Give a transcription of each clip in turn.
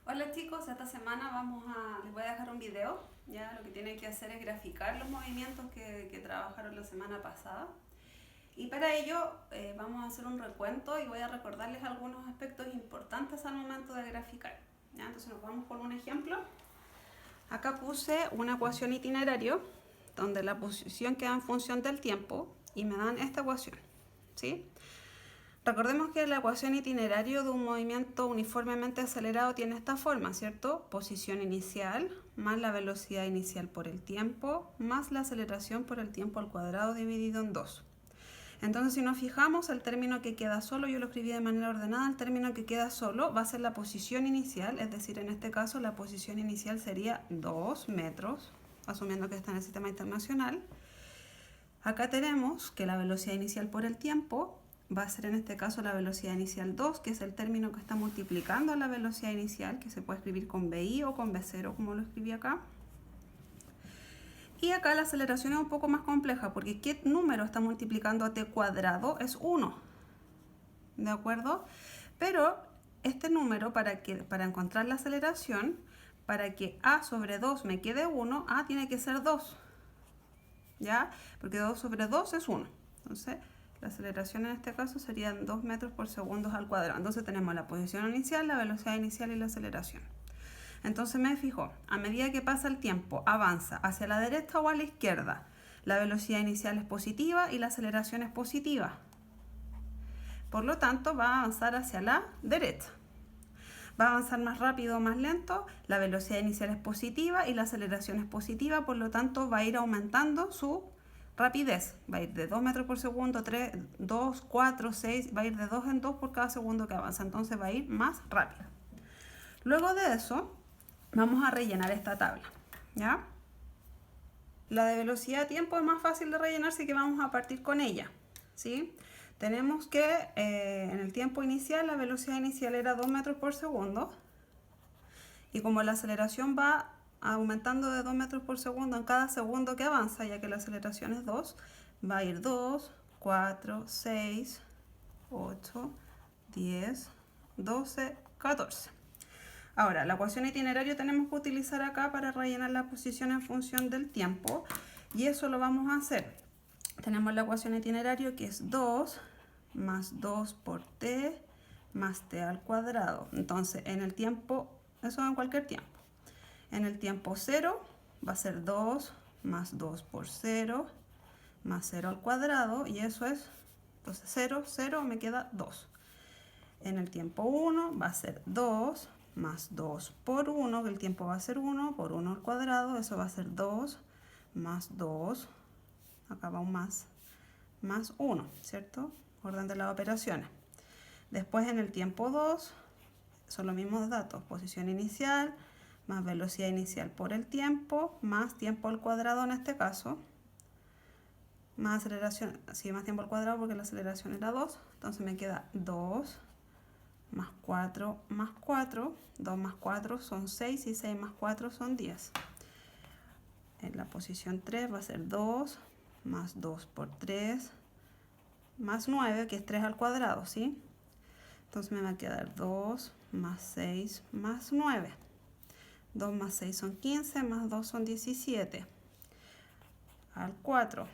Hola chicos, esta semana les voy a dejar un video. Ya lo que tienen que hacer es graficar los movimientos que trabajaron la semana pasada. Y para ello vamos a hacer un recuento y voy a recordarles algunos aspectos importantes al momento de graficar. ¿Ya? Entonces nos vamos con un ejemplo. Acá puse una ecuación itinerario donde la posición queda en función del tiempo y me dan esta ecuación. ¿Sí? Recordemos que la ecuación itinerario de un movimiento uniformemente acelerado tiene esta forma, ¿cierto? Posición inicial más la velocidad inicial por el tiempo más la aceleración por el tiempo al cuadrado dividido en 2. Entonces, si nos fijamos, el término que queda solo, yo lo escribí de manera ordenada, el término que queda solo va a ser la posición inicial, es decir, en este caso la posición inicial sería 2 metros, asumiendo que está en el sistema internacional. Acá tenemos que la velocidad inicial por el tiempo va a ser en este caso la velocidad inicial 2, que es el término que está multiplicando la velocidad inicial, que se puede escribir con BI o con B0, como lo escribí acá. Y acá la aceleración es un poco más compleja, porque ¿qué número está multiplicando a t cuadrado? Es 1, ¿de acuerdo? Pero este número, para encontrar la aceleración, para que a sobre 2 me quede 1, a tiene que ser 2, ¿ya? Porque 2 sobre 2 es 1. Entonces, la aceleración en este caso serían 2 metros por segundo al cuadrado. Entonces tenemos la posición inicial, la velocidad inicial y la aceleración. Entonces me fijo, a medida que pasa el tiempo, avanza hacia la derecha o a la izquierda. La velocidad inicial es positiva y la aceleración es positiva. Por lo tanto, va a avanzar hacia la derecha. Va a avanzar más rápido o más lento, la velocidad inicial es positiva y la aceleración es positiva, por lo tanto va a ir aumentando su rapidez. Va a ir de 2 metros por segundo, 3, 2, 4, 6, va a ir de 2 en 2 por cada segundo que avanza, entonces va a ir más rápido. Luego de eso, vamos a rellenar esta tabla, ¿ya? La de velocidad tiempo es más fácil de rellenar, así que vamos a partir con ella, ¿sí? Tenemos que en el tiempo inicial, la velocidad inicial era 2 metros por segundo. Y como la aceleración va aumentando de 2 metros por segundo en cada segundo que avanza, ya que la aceleración es 2, va a ir 2, 4, 6, 8, 10, 12, 14. Ahora, la ecuación itinerario tenemos que utilizar acá para rellenar la posición en función del tiempo. Y eso lo vamos a hacer. Tenemos la ecuación itinerario que es 2 más 2 por t más t al cuadrado. Entonces, en el tiempo, eso en cualquier tiempo. En el tiempo 0 va a ser 2 más 2 por 0 más 0 al cuadrado. Y eso es, entonces 0, 0, me queda 2. En el tiempo 1 va a ser 2 más 2 por 1, que el tiempo va a ser 1, por 1 al cuadrado. Eso va a ser 2 más 2, acá va un más 1, ¿cierto? Orden de las operaciones. Después en el tiempo 2 son los mismos datos, posición inicial más velocidad inicial por el tiempo, más tiempo al cuadrado en este caso, más aceleración, sí, más tiempo al cuadrado porque la aceleración era 2, entonces me queda 2 más 4 más 4, 2 más 4 son 6 y 6 más 4 son 10. En la posición 3 va a ser 2 más 2 por 3 más 9, que es 3 al cuadrado, ¿sí? Entonces me va a quedar 2 más 6 más 9. 2 más 6 son 15, más 2 son 17. Al 4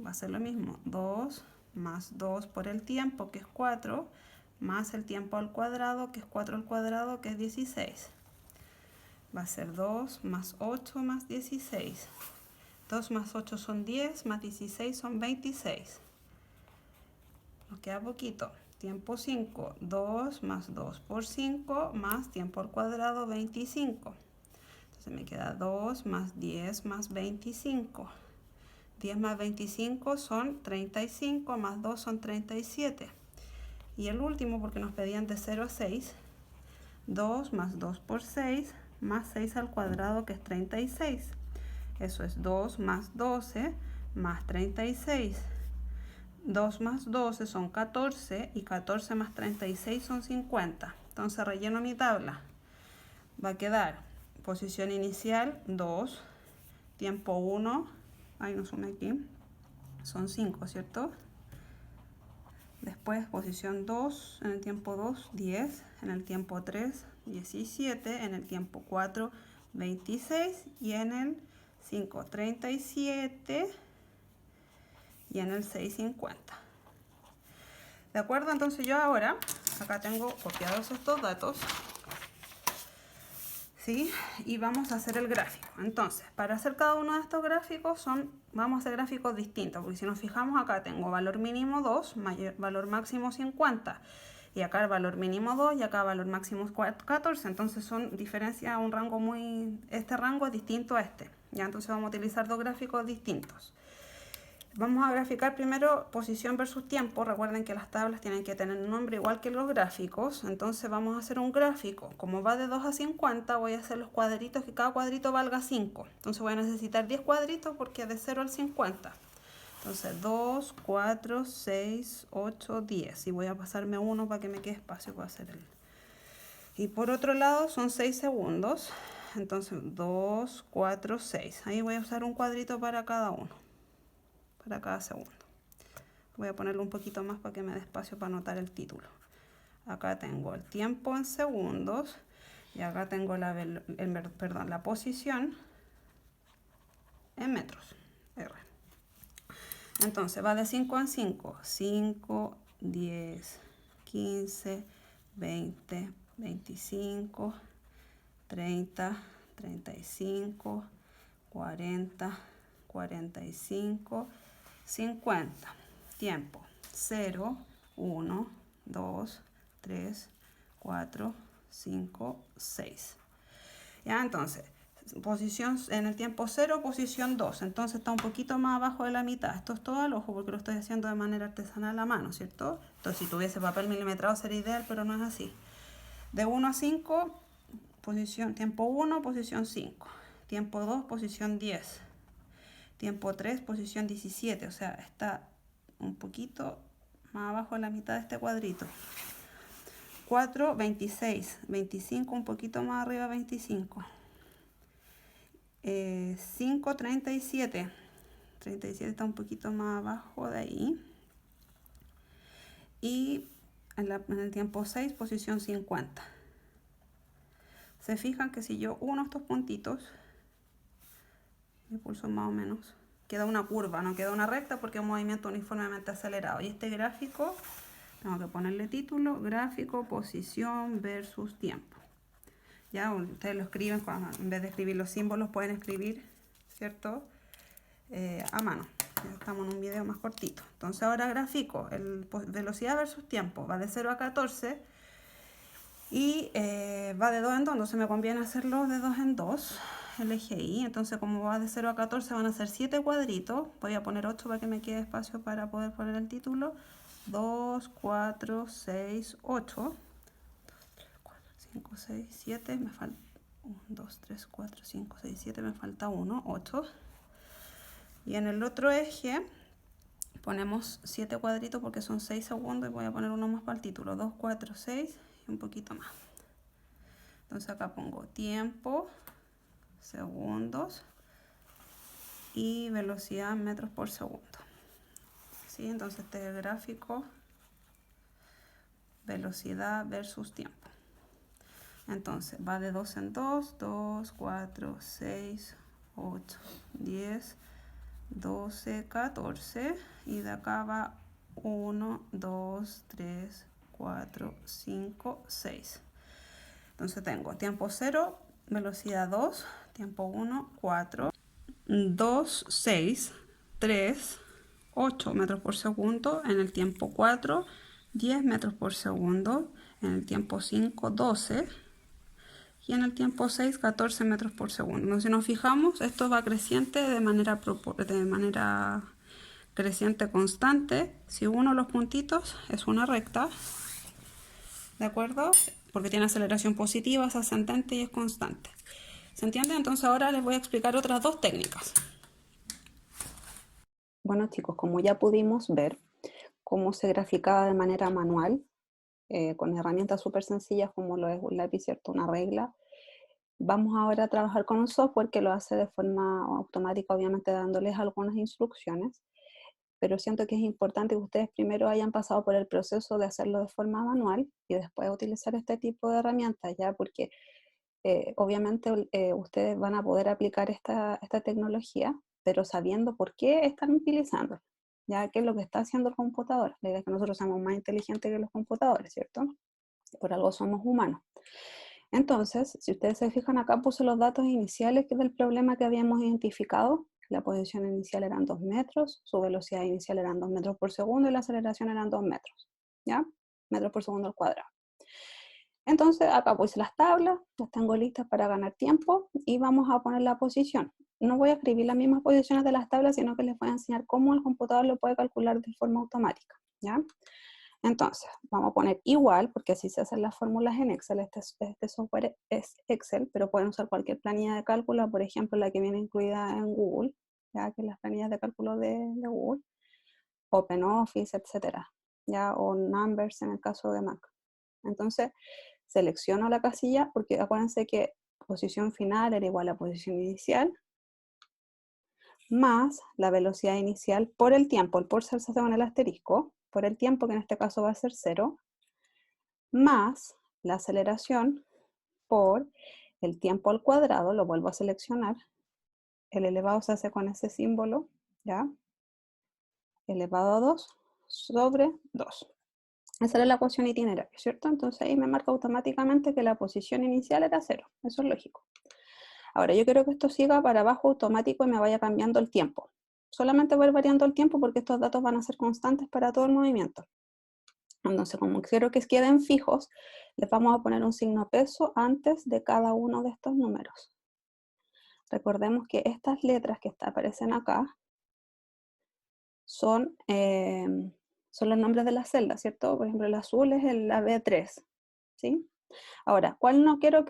va a ser lo mismo, 2 más 2 por el tiempo, que es 4, más el tiempo al cuadrado, que es 4 al cuadrado, que es 16. Va a ser 2 más 8 más 16. 2 más 8 son 10, más 16 son 26. Nos queda poquito. Tiempo 5, 2 más 2 por 5, más tiempo al cuadrado, 25. Entonces me queda 2 más 10 más 25. 10 más 25 son 35, más 2 son 37. Y el último, porque nos pedían de 0 a 6, 2 más 2 por 6, más 6 al cuadrado, que es 36. Eso es 2 más 12, más 36. 2 más 12 son 14, y 14 más 36 son 50. Entonces relleno mi tabla. Va a quedar posición inicial 2, tiempo 1, ahí no sumé aquí, son 5, ¿cierto? Después posición 2, en el tiempo 2, 10, en el tiempo 3, 17, en el tiempo 4, 26 y en el 5, 37 y en el 6, 50. ¿De acuerdo? Entonces yo ahora, acá tengo copiados estos datos, ¿sí? Y vamos a hacer el gráfico. Entonces, para hacer cada uno de estos gráficos vamos a hacer gráficos distintos, porque si nos fijamos acá tengo valor mínimo 2, valor máximo 50, y acá el valor mínimo 2 y acá valor máximo 14, entonces son diferencia un rango este rango es distinto a este, ya, entonces vamos a utilizar dos gráficos distintos. Vamos a graficar primero posición versus tiempo. Recuerden que las tablas tienen que tener un nombre igual que los gráficos. Entonces vamos a hacer un gráfico. Como va de 2 a 50, voy a hacer los cuadritos que cada cuadrito valga 5. Entonces voy a necesitar 10 cuadritos porque es de 0 al 50. Entonces 2, 4, 6, 8, 10. Y voy a pasarme uno para que me quede espacio para hacer el... Y por otro lado son 6 segundos. Entonces 2, 4, 6. Ahí voy a usar un cuadrito para cada uno. Para cada segundo. Voy a ponerlo un poquito más para que me dé espacio para anotar el título. Acá tengo el tiempo en segundos y acá tengo la posición en metros. R. Entonces va de 5 en 5. 5, 10, 15, 20, 25, 30, 35, 40, 45, 50. Tiempo 0, 1, 2, 3, 4, 5, 6. Ya, entonces, posición en el tiempo 0, posición 2. Entonces está un poquito más abajo de la mitad. Esto es todo al ojo porque lo estoy haciendo de manera artesanal a mano, ¿cierto? Entonces, si tuviese papel milimetrado sería ideal, pero no es así. De 1 a 5, tiempo 1, posición 5. Tiempo 2, posición 10. Tiempo 3, posición 17, o sea, está un poquito más abajo de la mitad de este cuadrito. 4, 26, 25, un poquito más arriba, 25. 5, 37. 37 está un poquito más abajo de ahí. Y en el tiempo 6, posición 50. Se fijan que si yo uno estos puntitos, mi pulso más o menos, queda una curva, no queda una recta porque es un movimiento uniformemente acelerado. Y este gráfico, tengo que ponerle título, gráfico, posición versus tiempo. Ya, ustedes lo escriben, en vez de escribir los símbolos, pueden escribir, ¿cierto? A mano. Ya estamos en un video más cortito. Entonces ahora grafico, velocidad versus tiempo, va de 0 a 14 y va de 2 en 2, entonces me conviene hacerlo de 2 en 2. El eje Y, entonces como va de 0 a 14 van a ser 7 cuadritos, voy a poner 8 para que me quede espacio para poder poner el título. 2, 4, 6, 8, 5, 6, 7, me falta 1, 2, 3, 4, 5, 6, 7, me falta 1, 8. Y en el otro eje ponemos 7 cuadritos porque son 6 segundos y voy a poner uno más para el título. 2, 4, 6 y un poquito más. Entonces acá pongo tiempo, segundos y velocidad en metros por segundo. ¿Sí? Entonces este es el gráfico velocidad versus tiempo. Entonces va de 2 en 2, 2, 4, 6, 8, 10, 12, 14 y de acá va 1, 2, 3, 4, 5, 6. Entonces tengo tiempo 0, velocidad 2, tiempo 1, 4, 2, 6, 3, 8 metros por segundo, en el tiempo 4, 10 metros por segundo, en el tiempo 5, 12 y en el tiempo 6, 14 metros por segundo. Entonces, si nos fijamos, esto va creciente de manera creciente constante. Si uno de los puntitos es una recta, ¿de acuerdo? Porque tiene aceleración positiva, es ascendente y es constante. ¿Se entiende? Entonces ahora les voy a explicar otras dos técnicas. Bueno, chicos, como ya pudimos ver cómo se graficaba de manera manual, con herramientas súper sencillas como lo es un lápiz, ¿cierto? Una regla. Vamos ahora a trabajar con un software que lo hace de forma automática, obviamente dándoles algunas instrucciones. pero siento que es importante que ustedes primero hayan pasado por el proceso de hacerlo de forma manual y después utilizar este tipo de herramientas, ¿ya? Porque obviamente ustedes van a poder aplicar esta tecnología, pero sabiendo por qué están utilizando, ¿ya? ¿Qué es lo que está haciendo el computador? La idea es que nosotros seamos más inteligentes que los computadores, ¿cierto? Por algo somos humanos. Entonces, si ustedes se fijan acá, puse los datos iniciales del problema que habíamos identificado. La posición inicial eran 2 metros, su velocidad inicial eran 2 metros por segundo y la aceleración eran 2 metros, ¿ya? Metros por segundo al cuadrado. Entonces, acá puse las tablas, las tengo listas para ganar tiempo y vamos a poner la posición. No voy a escribir las mismas posiciones de las tablas, sino que les voy a enseñar cómo el computador lo puede calcular de forma automática, ¿ya? Entonces, vamos a poner igual, porque así se hacen las fórmulas en Excel. Este software es Excel, pero pueden usar cualquier planilla de cálculo, por ejemplo, la que viene incluida en Google, ya que las planillas de cálculo de Google, OpenOffice, etcétera, ya, o Numbers en el caso de Mac. Entonces, selecciono la casilla, porque acuérdense que posición final era igual a posición inicial, más la velocidad inicial por el tiempo, el por se hace con el asterisco, por el tiempo que en este caso va a ser 0, más la aceleración por el tiempo al cuadrado, lo vuelvo a seleccionar, el elevado se hace con ese símbolo, ¿ya? Elevado a 2 sobre 2. Esa era la ecuación itineraria, ¿cierto? Entonces ahí me marca automáticamente que la posición inicial era 0, eso es lógico. Ahora yo quiero que esto siga para abajo automático y me vaya cambiando el tiempo. Solamente voy a ir variando el tiempo porque estos datos van a ser constantes para todo el movimiento. Entonces, como quiero que queden fijos, les vamos a poner un signo peso antes de cada uno de estos números. Recordemos que estas letras que aparecen acá son los nombres de las celdas, ¿cierto? Por ejemplo, el azul es la B3, ¿sí? Ahora, ¿cuál quiero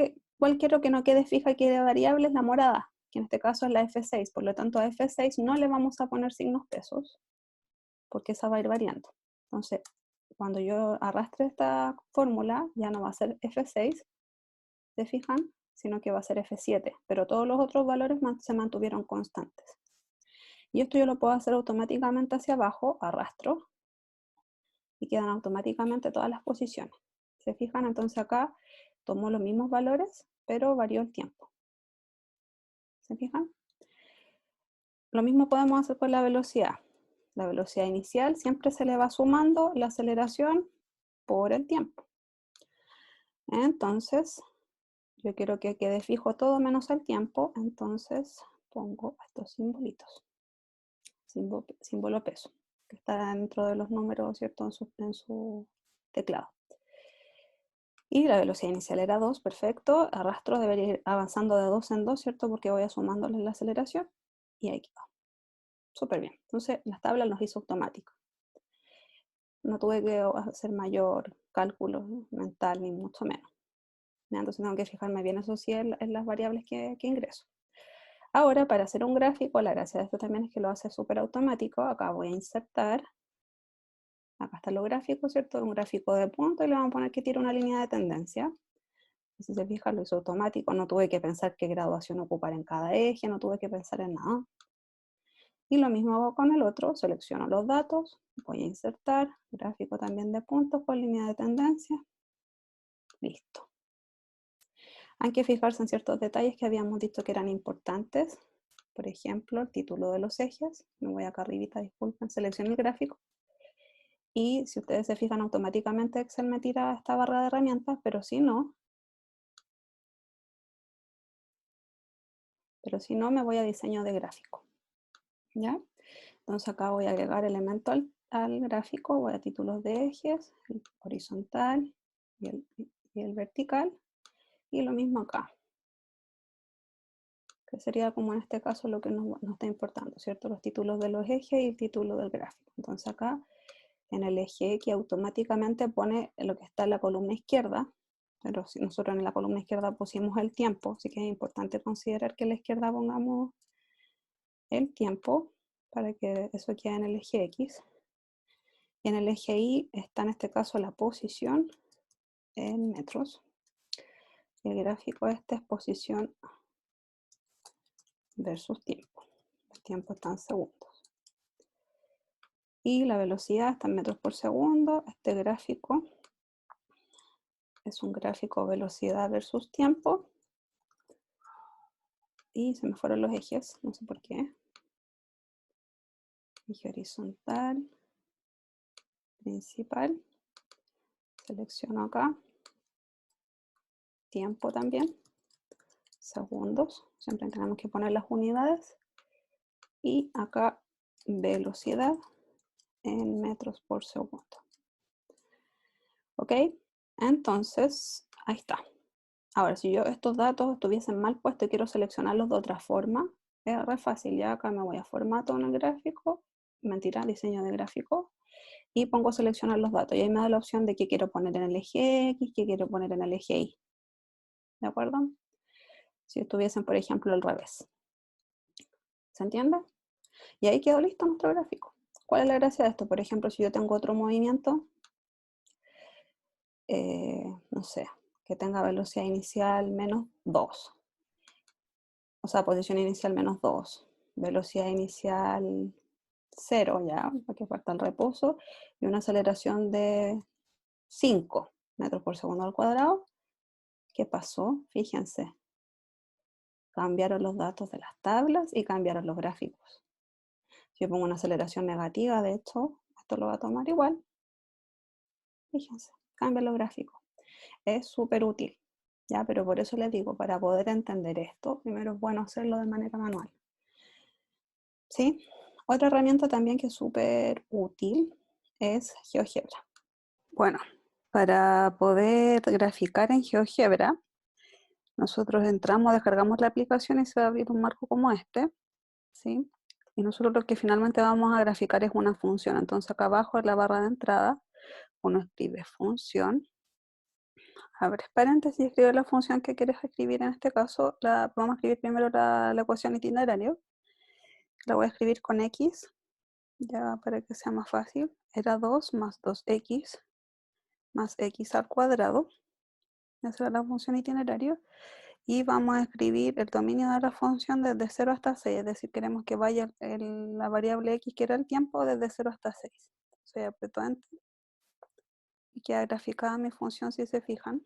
que no quede fija y quede variable? Es la morada, que en este caso es la F6. Por lo tanto, a F6 no le vamos a poner signos pesos, porque esa va a ir variando. Entonces, cuando yo arrastre esta fórmula, ya no va a ser F6, ¿se fijan? Sino que va a ser F7, pero todos los otros valores se mantuvieron constantes. Y esto yo lo puedo hacer automáticamente hacia abajo, arrastro, y quedan automáticamente todas las posiciones. ¿Se fijan? Entonces acá tomo los mismos valores, pero varió el tiempo. ¿Se fijan? Lo mismo podemos hacer con la velocidad. La velocidad inicial siempre se le va sumando la aceleración por el tiempo. Entonces, yo quiero que quede fijo todo menos el tiempo, entonces pongo estos simbolitos. Símbolo peso, que está dentro de los números, ¿cierto? En su teclado. Y la velocidad inicial era 2, perfecto. Arrastro, debería ir avanzando de 2 en 2, ¿cierto? Porque voy sumándole la aceleración. Y ahí quedó. Súper bien. Entonces, las tablas los hizo automático. No tuve que hacer mayor cálculo mental, ni mucho menos. Entonces tengo que fijarme bien, eso sí, en las variables que ingreso. Ahora, para hacer un gráfico, la gracia de esto también es que lo hace súper automático. Acá voy a insertar. Acá está lo gráfico, ¿cierto? Un gráfico de punto y le vamos a poner que tire una línea de tendencia. Y si se fijan, lo hizo automático. No tuve que pensar qué graduación ocupar en cada eje, no tuve que pensar en nada. Y lo mismo hago con el otro. Selecciono los datos, voy a insertar, gráfico también de puntos con línea de tendencia. Listo. Hay que fijarse en ciertos detalles que habíamos dicho que eran importantes. Por ejemplo, el título de los ejes. Me voy acá arribita, disculpen, selecciono el gráfico. Y si ustedes se fijan, automáticamente Excel me tira esta barra de herramientas, pero si no, me voy a diseño de gráfico. ¿Ya? Entonces acá voy a agregar elemento al gráfico, voy a títulos de ejes, el horizontal y el vertical. Y lo mismo acá, que sería como en este caso lo que nos está importando, ¿cierto? Los títulos de los ejes y el título del gráfico. Entonces acá en el eje X automáticamente pone lo que está en la columna izquierda, pero si nosotros en la columna izquierda pusimos el tiempo, así que es importante considerar que en la izquierda pongamos el tiempo para que eso quede en el eje X. Y en el eje Y está en este caso la posición en metros. El gráfico este es posición versus tiempo. El tiempo está en segundos. Y la velocidad está en metros por segundo. Este gráfico es un gráfico velocidad versus tiempo. Y se me fueron los ejes, no sé por qué. Eje horizontal, principal. Selecciono acá. Tiempo también. Segundos. Siempre tenemos que poner las unidades. Y acá velocidad en metros por segundo. ¿Ok? Entonces, ahí está. Ahora, si yo estos datos estuviesen mal puestos y quiero seleccionarlos de otra forma, es re fácil. Ya acá me voy a formato en el gráfico, mentira, diseño de gráfico, y pongo seleccionar los datos. Y ahí me da la opción de qué quiero poner en el eje X, qué quiero poner en el eje Y. ¿De acuerdo? Si estuviesen, por ejemplo, al revés. ¿Se entiende? Y ahí quedó listo nuestro gráfico. ¿Cuál es la gracia de esto? Por ejemplo, si yo tengo otro movimiento, no sé, que tenga velocidad inicial menos 2. O sea, posición inicial menos 2. Velocidad inicial 0, ya, porque falta el reposo. Y una aceleración de 5 metros por segundo al cuadrado. ¿Qué pasó? Fíjense. Cambiaron los datos de las tablas y cambiaron los gráficos. Si yo pongo una aceleración negativa, de hecho, esto lo va a tomar igual. Fíjense, cambia los gráficos. Es súper útil, ¿ya? Pero por eso les digo, para poder entender esto, primero es bueno hacerlo de manera manual. ¿Sí? Otra herramienta también que es súper útil es GeoGebra. Bueno, para poder graficar en GeoGebra, nosotros entramos, descargamos la aplicación y se va a abrir un marco como este, ¿sí? Y nosotros lo que finalmente vamos a graficar es una función. Entonces acá abajo en la barra de entrada, uno escribe función, abre paréntesis y escribe la función que quieres escribir. En este caso, vamos a escribir primero la ecuación itinerario. La voy a escribir con X, ya para que sea más fácil. Era 2 más 2x más x al cuadrado. Esa era la función itinerario. Y vamos a escribir el dominio de la función desde 0 hasta 6. Es decir, queremos que vaya la variable x, que era el tiempo, desde 0 hasta 6. Entonces aprieto Enter. Y queda graficada mi función, si se fijan.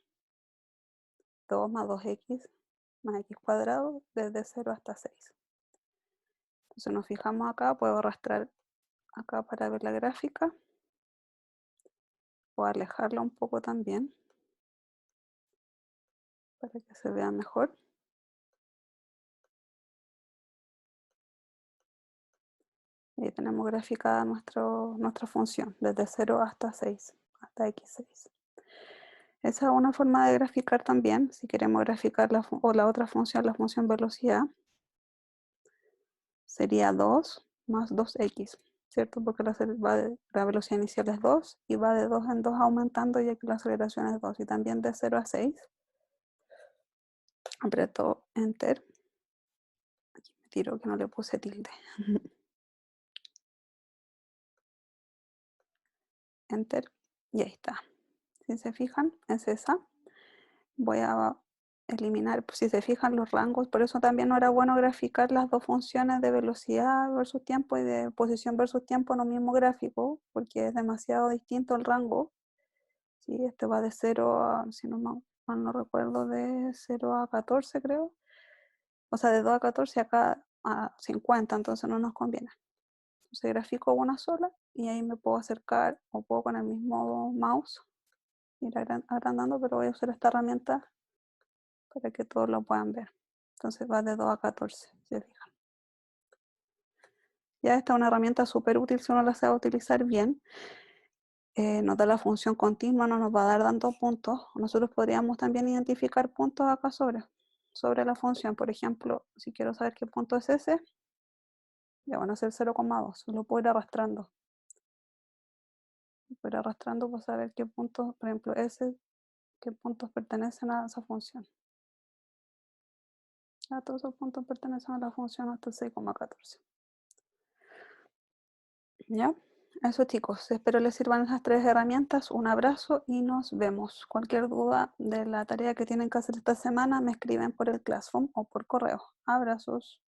2 más 2x más x cuadrado desde 0 hasta 6. Entonces nos fijamos acá, puedo arrastrar acá para ver la gráfica. O alejarla un poco también, para que se vea mejor. Y ahí tenemos graficada nuestra función, desde 0 hasta 6, hasta x6. Esa es una forma de graficar también, si queremos graficar la otra función, la función velocidad, sería 2 más 2x, ¿cierto? Porque la velocidad inicial es 2 y va de 2 en 2 aumentando, ya que la aceleración es 2. Y también de 0 a 6, aprieto Enter. Aquí me tiro que no le puse tilde. Enter, y ahí está. Si se fijan, es esa. Voy a eliminar, si se fijan, los rangos. Por eso también no era bueno graficar las dos funciones de velocidad versus tiempo y de posición versus tiempo en un mismo gráfico, porque es demasiado distinto el rango. ¿Sí? Este va de 0 a, si no mal no recuerdo, de 0 a 14, creo. O sea, de 2 a 14, acá a 50, entonces no nos conviene. Entonces grafico una sola y ahí me puedo acercar, o puedo con el mismo mouse ir agrandando, pero voy a usar esta herramienta para que todos lo puedan ver. Entonces va de 2 a 14, si se fijan. Ya esta es una herramienta súper útil si uno la sabe utilizar bien. Nos da la función continua, no nos va a dar dando puntos. Nosotros podríamos también identificar puntos acá sobre la función. Por ejemplo, si quiero saber qué punto es ese, ya van a ser 0,2. Lo puedo ir arrastrando. Voy arrastrando para saber qué puntos, por ejemplo, qué puntos pertenecen a esa función. Todos esos puntos pertenecen a la función hasta 6,14. ¿Ya? Eso, chicos, espero les sirvan esas 3 herramientas. Un abrazo y nos vemos. Cualquier duda de la tarea que tienen que hacer esta semana me escriben por el Classroom o por correo. Abrazos.